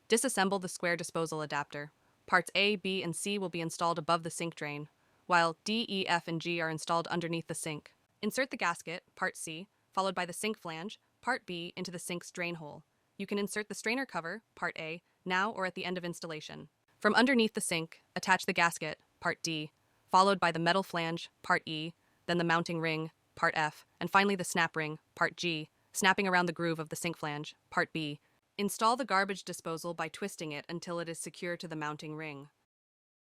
Disassemble the square disposal adapter. Parts A, B, and C will be installed above the sink drain, while D, E, F, and G are installed underneath the sink. Insert the gasket, part C, followed by the sink flange, part B, into the sink's drain hole. You can insert the strainer cover, part A, now or at the end of installation. From underneath the sink, attach the gasket, part D, followed by the metal flange, part E, then the mounting ring, part F, and finally the snap ring, part G, snapping around the groove of the sink flange, part B. Install the garbage disposal by twisting it until it is secure to the mounting ring.